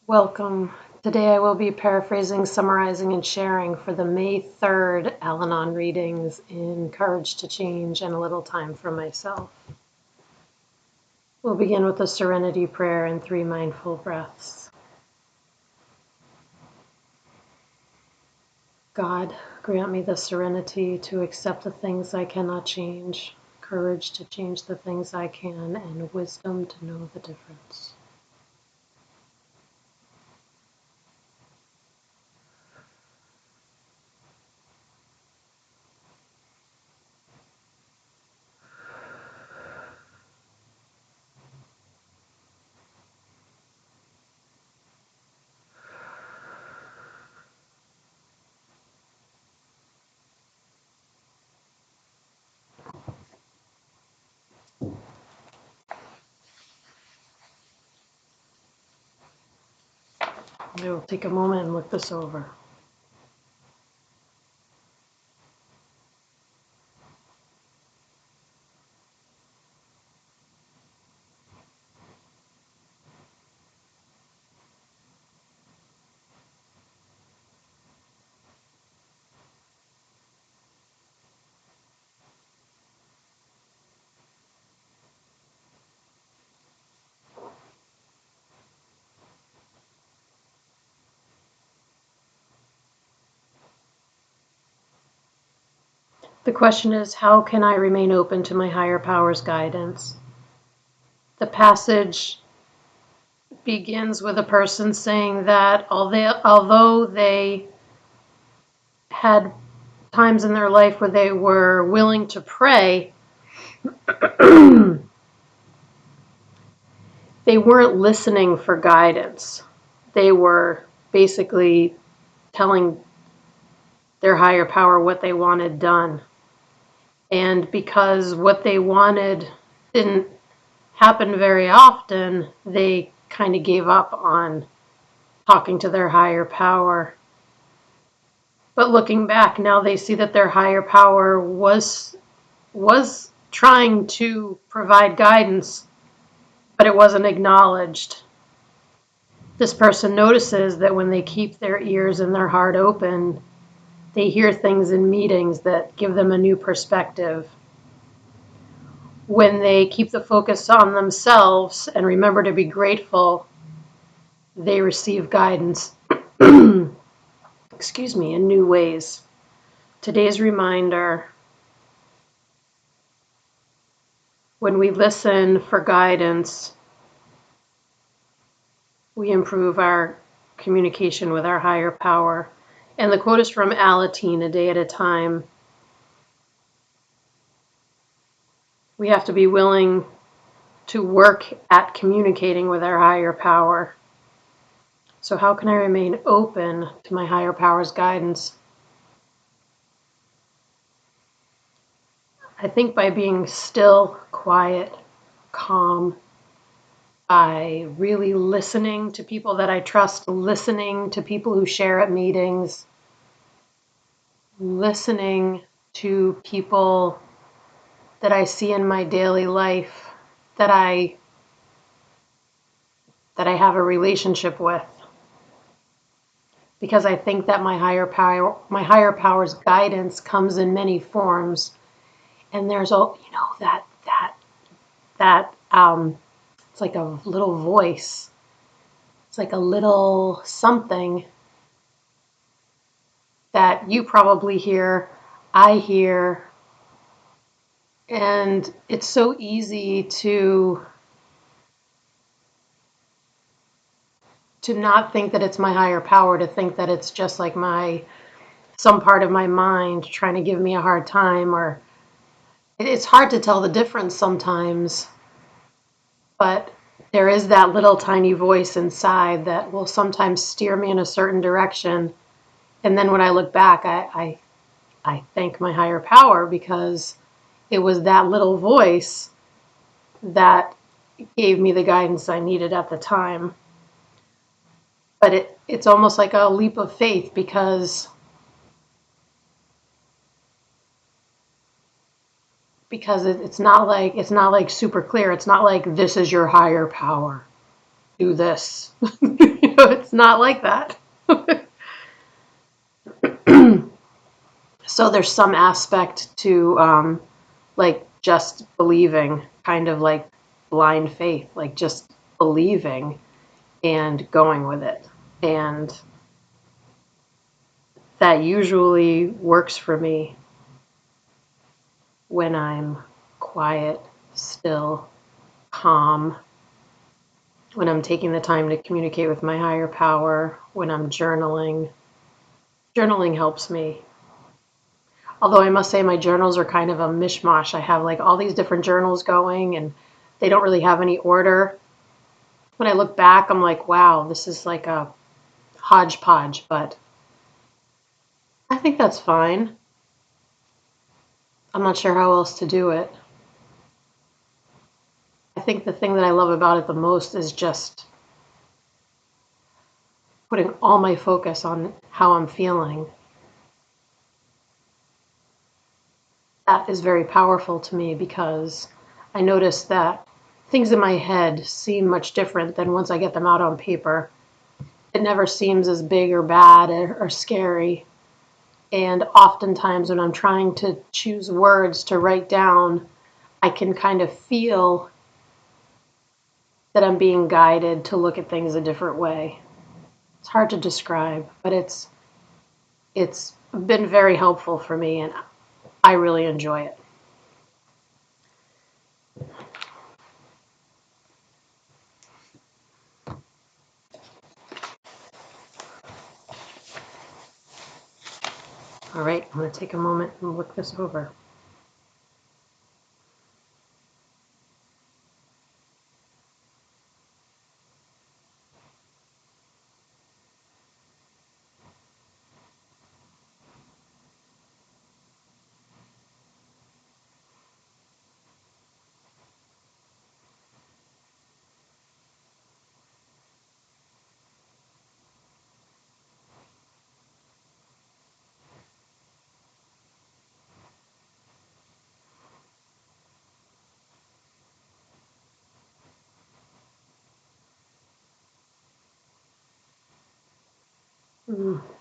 Welcome. Today I will be paraphrasing, summarizing, and sharing for the May 3rd Al-Anon readings in Courage to Change and a Little Time for Myself. We'll begin with a serenity prayer and 3 mindful breaths. God, grant me the serenity to accept the things I cannot change, courage to change the things I can, and wisdom to know the difference. I will take a moment and look this over. The question is, how can I remain open to my higher power's guidance? The passage begins with a person saying that although they had times in their life where they were willing to pray, they weren't listening for guidance. They were basically telling their higher power what they wanted done. And because what they wanted didn't happen very often, they kind of gave up on talking to their higher power. But looking back, now they see that their higher power was trying to provide guidance, but it wasn't acknowledged. This person notices that when they keep their ears and their heart open, they hear things in meetings that give them a new perspective. When they keep the focus on themselves and remember to be grateful, they receive guidance, in new ways. Today's reminder: when we listen for guidance, we improve our communication with our higher power. And the quote is from Al-Anon, A Day at a Time. We have to be willing to work at communicating with our higher power. So how can I remain open to my higher power's guidance? I think by being still, quiet, calm, by really listening to people that I trust, listening to people who share at meetings, listening to people that I see in my daily life that I have a relationship with. Because I think that my higher power's guidance comes in many forms. And there's it's like a little voice. It's like a little something that you probably hear, I hear, and it's so easy to not think that it's my higher power, to think that it's just like some part of my mind trying to give me a hard time, or it's hard to tell the difference sometimes. But there is that little tiny voice inside that will sometimes steer me in a certain direction. And then when I look back, I thank my higher power, because it was that little voice that gave me the guidance I needed at the time. But it's almost like a leap of faith, because it's not like super clear. It's not like this is your higher power do this. It's not like that. So there's some aspect to like just believing, kind of like blind faith, like just believing and going with it. And that usually works for me when I'm quiet, still, calm, when I'm taking the time to communicate with my higher power, when I'm journaling. Journaling helps me. Although I must say my journals are kind of a mishmash. I have like all these different journals going and they don't really have any order. When I look back, I'm like, wow, this is like a hodgepodge, but I think that's fine. I'm not sure how else to do it. I think the thing that I love about it the most is just putting all my focus on how I'm feeling. That is very powerful to me because I notice that things in my head seem much different than once I get them out on paper. It never seems as big or bad or scary. And oftentimes when I'm trying to choose words to write down, I can kind of feel that I'm being guided to look at things a different way. It's hard to describe, but it's been very helpful for me and I really enjoy it. All right, I'm going to take a moment and look this over.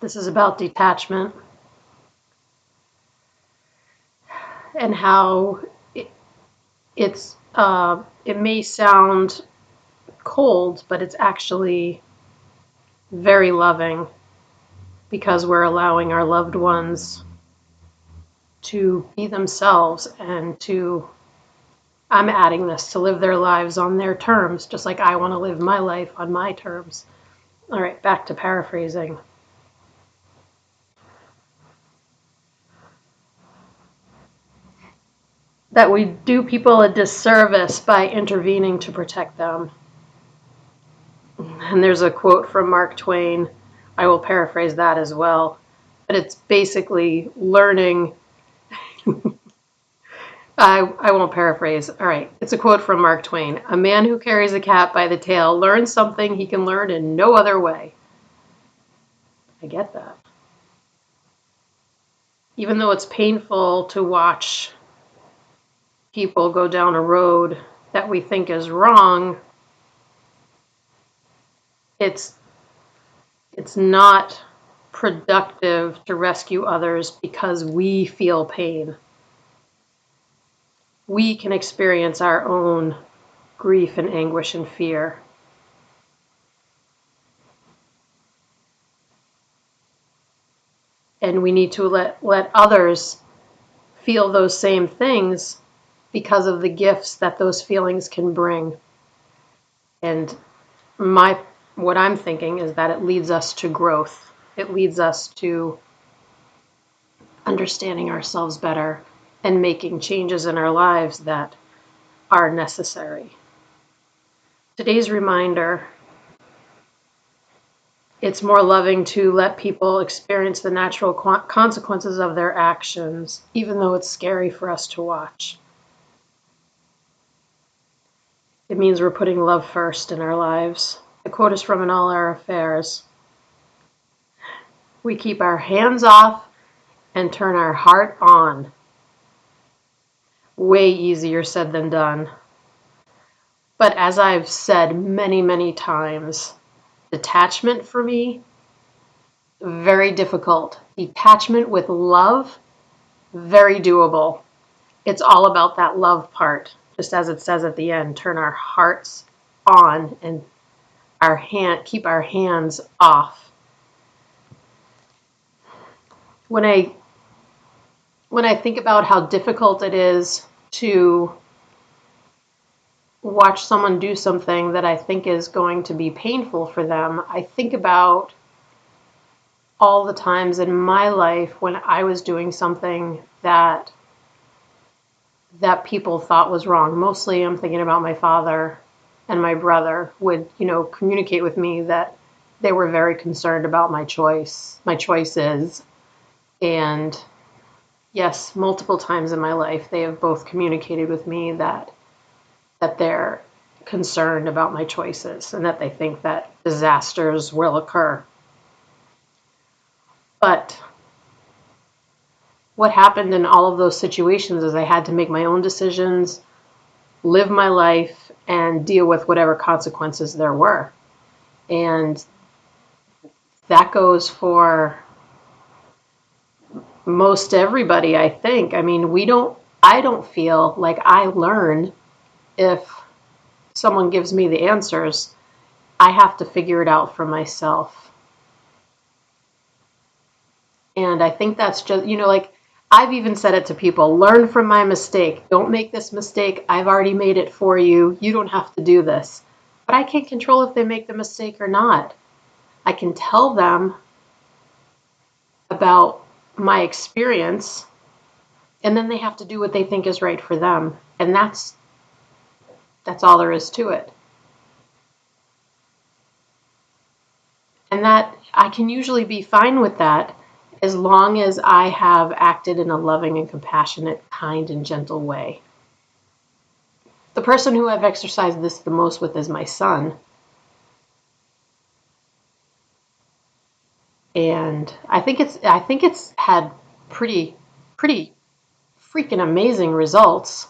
This is about detachment and how it may sound cold, but it's actually very loving because we're allowing our loved ones to be themselves and to, I'm adding this, to live their lives on their terms, just like I want to live my life on my terms. All right, back to paraphrasing. That we do people a disservice by intervening to protect them. And there's a quote from Mark Twain. I will paraphrase that as well. But it's basically learning. I won't paraphrase. All right. It's a quote from Mark Twain. A man who carries a cat by the tail learns something he can learn in no other way. I get that. Even though it's painful to watch people go down a road that we think is wrong, it's it's not productive to rescue others because we feel pain. We can experience our own grief and anguish and fear. And we need to let others feel those same things because of the gifts that those feelings can bring. And my what I'm thinking is that it leads us to growth. It leads us to understanding ourselves better and making changes in our lives that are necessary. Today's reminder, it's more loving to let people experience the natural consequences of their actions, even though it's scary for us to watch. It means we're putting love first in our lives. The quote is from In All Our Affairs. We keep our hands off and turn our heart on. Way easier said than done. But as I've said many, many times, detachment for me, very difficult. Detachment with love, very doable. It's all about that love part. Just as it says at the end, turn our hearts on and keep our hands off. When I think about how difficult it is to watch someone do something that I think is going to be painful for them, I think about all the times in my life when I was doing something that people thought was wrong. Mostly I'm thinking about my father and my brother would, communicate with me that they were very concerned about my choices. And yes, multiple times in my life they have both communicated with me that they're concerned about my choices and that they think that disasters will occur. But what happened in all of those situations is I had to make my own decisions, live my life, and deal with whatever consequences there were. And that goes for most everybody, I think. I mean, I don't feel like I learn if someone gives me the answers. I have to figure it out for myself. And I think that's just, like I've even said it to people, learn from my mistake. Don't make this mistake. I've already made it for you. You don't have to do this. But I can't control if they make the mistake or not. I can tell them about my experience, and then they have to do what they think is right for them. And that's all there is to it. And that I can usually be fine with that as long as I have acted in a loving and compassionate, kind and gentle way. The person who I've exercised this the most with is my son. And I think it's had pretty freaking amazing results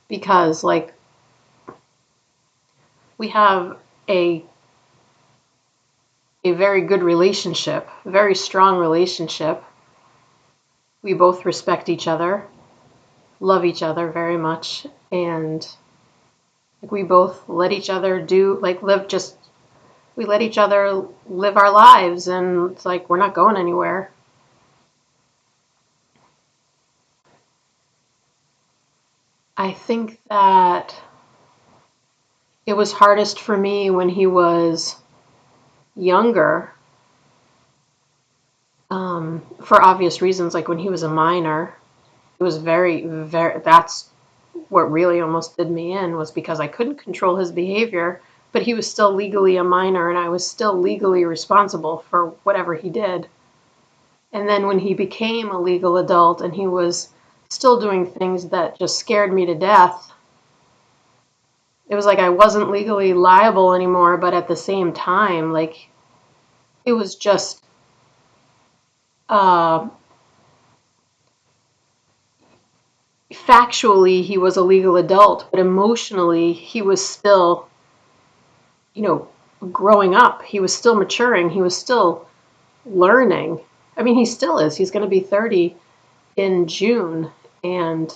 because like we have a very good relationship, very strong relationship. We both respect each other, love each other very much, and like we both let each other we let each other live our lives, and it's like we're not going anywhere. I think that it was hardest for me when he was younger, for obvious reasons, like when he was a minor. It was that's what really almost did me in, was because I couldn't control his behavior, but he was still legally a minor and I was still legally responsible for whatever he did. And then when he became a legal adult and he was still doing things that just scared me to death, it was like I wasn't legally liable anymore, but at the same time, like it was just uh, factually he was a legal adult, but emotionally he was still, you know, growing up. He was still maturing. He was still learning. I mean, he still is. He's going to be 30 in June. And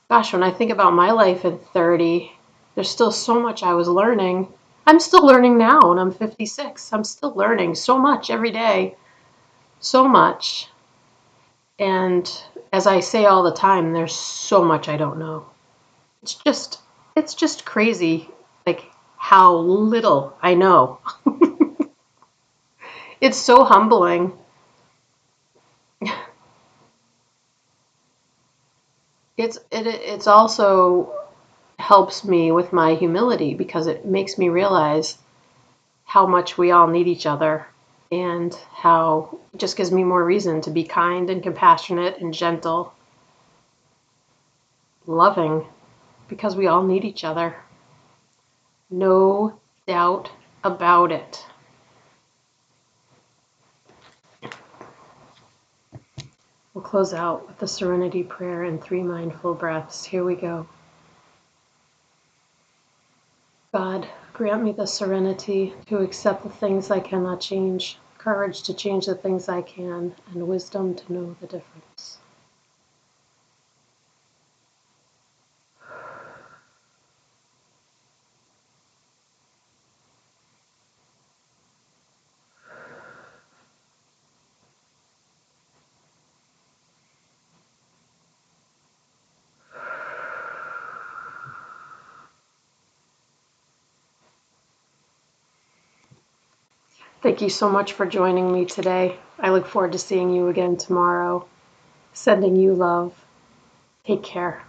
gosh, when I think about my life at 30, there's still so much I was learning. I'm still learning now, and I'm 56. I'm still learning so much every day. So much. And as I say all the time, there's so much I don't know. It's just it's just crazy like how little I know. It's so humbling. It's also helps me with my humility because it makes me realize how much we all need each other and how it just gives me more reason to be kind and compassionate and gentle, loving, because we all need each other. No doubt about it. We'll close out with the Serenity Prayer and 3 mindful breaths. Here we go. God, grant me the serenity to accept the things I cannot change, courage to change the things I can, and wisdom to know the difference. Thank you so much for joining me today. I look forward to seeing you again tomorrow. Sending you love. Take care.